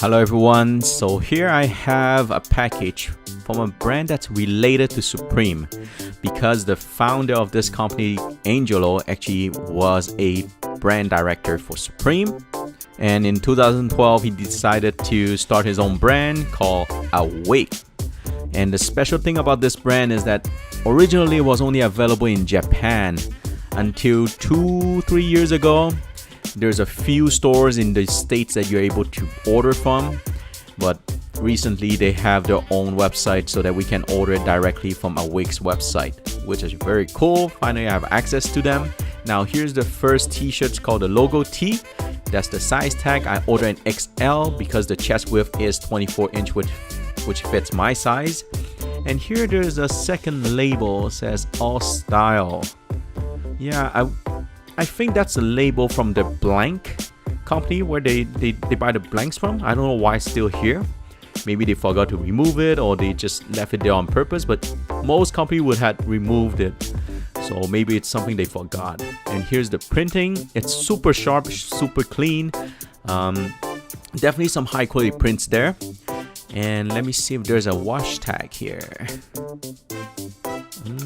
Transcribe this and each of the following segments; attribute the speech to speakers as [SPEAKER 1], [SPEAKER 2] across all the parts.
[SPEAKER 1] Hello everyone, so here I have a package from a brand that's related to Supreme because the founder of this company, Angelo, actually was a brand director for Supreme, and in 2012 he decided to start his own brand called Awake. And the special thing about this brand is that originally it was only available in Japan until 2-3 years ago. There's a few stores in the States that you're able to order from, but recently they have their own website so that we can order it directly from Awake's website, which is very cool. Finally I have access to them. Now here's the first t-shirt called the logo tee. That's the size tag. I ordered an XL because the chest width is 24 inch, which fits my size. And here there's a second label. It says all style. Yeah, I think that's a label from the blank company where they buy the blanks from. I don't know why it's still here. Maybe they forgot to remove it or they just left it there on purpose, but most companies would have removed it. So maybe it's something they forgot. And here's the printing. It's super sharp, super clean. Definitely some high quality prints there. And let me see if there's a wash tag here.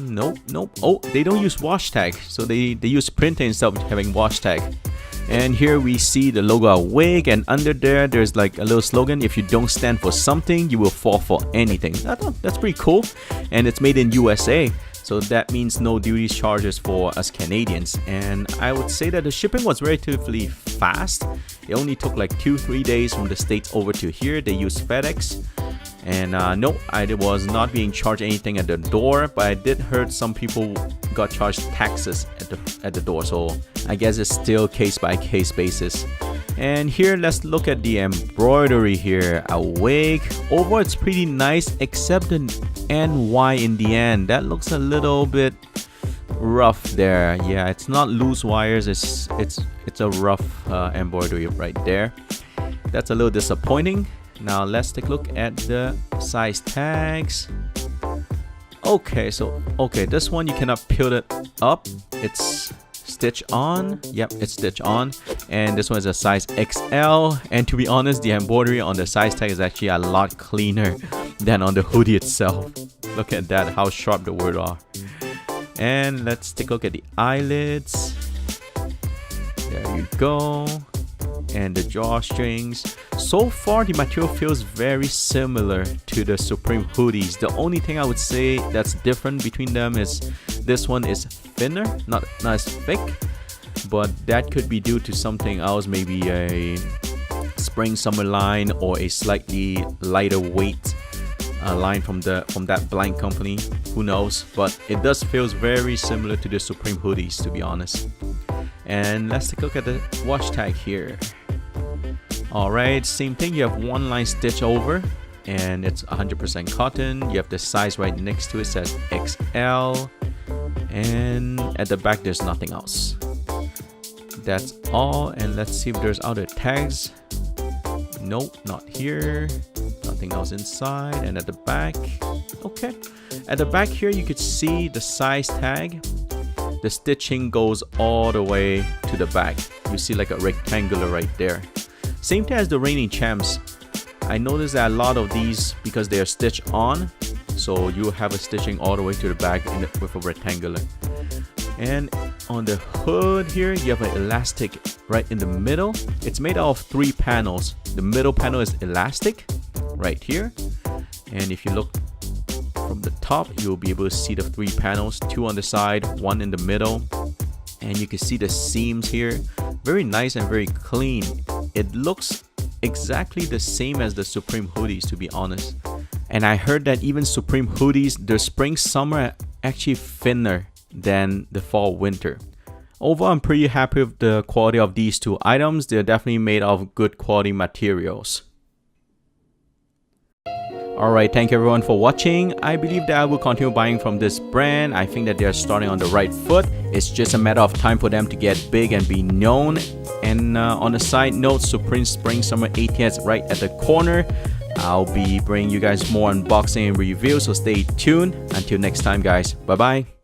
[SPEAKER 1] Nope. Oh, they don't use wash tag, so they use printing instead of having wash tag. And here we see the logo Awake, and under there's like a little slogan: if you don't stand for something, you will fall for anything. That's pretty cool. And it's made in USA, so that means no duties charges for us Canadians. And I would say that the shipping was relatively fast. It only took like 2-3 days from the States over to here. They used FedEx. And no, I was not being charged anything at the door, but I did heard some people got charged taxes at the door, so I guess it's still case by case basis. And here let's look at the embroidery here. Awake. Overall it's pretty nice except the NY in the end. That looks a little bit rough there. Yeah, it's not loose wires, it's a rough embroidery right there. That's a little disappointing. Now let's take a look at the size tags. Okay, this one you cannot peel it up. It's stitch on. Yep, it's stitch on. And this one is a size XL. And to be honest, the embroidery on the size tag is actually a lot cleaner than on the hoodie itself. Look at that, how sharp the words are. And let's take a look at the eyelids. There you go. And the drawstrings. So far the material feels very similar to the Supreme hoodies. The only thing I would say that's different between them is this one is thinner, not as thick, but that could be due to something else, maybe a spring summer line or a slightly lighter weight line from that blank company. Who knows, but it does feels very similar to the Supreme hoodies, to be honest. And let's take a look at the wash tag here. Alright, same thing. You have one line stitch over and it's 100% cotton. You have the size right next to it, says XL, and at the back there's nothing else. That's all. And let's see if there's other tags. Nope, not here. Nothing else inside. And at the back, okay, at the back here you could see the size tag. The stitching goes all the way to the back. You see like a rectangular right there. Same thing as the Reigning Champs. I noticed that a lot of these, because they are stitched on, so you have a stitching all the way to the back with a rectangular. And on the hood here, you have an elastic right in the middle. It's made out of 3 panels. The middle panel is elastic right here. And if you look from the top, you'll be able to see the 3 panels, 2 on the side, 1 in the middle. And you can see the seams here. Very nice and very clean. It looks exactly the same as the Supreme hoodies, to be honest. And I heard that even Supreme hoodies, their spring summer are actually thinner than the fall winter. Overall, I'm pretty happy with the quality of these 2 items. They're definitely made of good quality materials. Alright, thank you everyone for watching. I believe that I will continue buying from this brand. I think that they're starting on the right foot. It's just a matter of time for them to get big and be known. And on a side note, Supreme Spring Summer 18 is right at the corner. I'll be bringing you guys more unboxing and reviews, so stay tuned. Until next time guys, bye bye.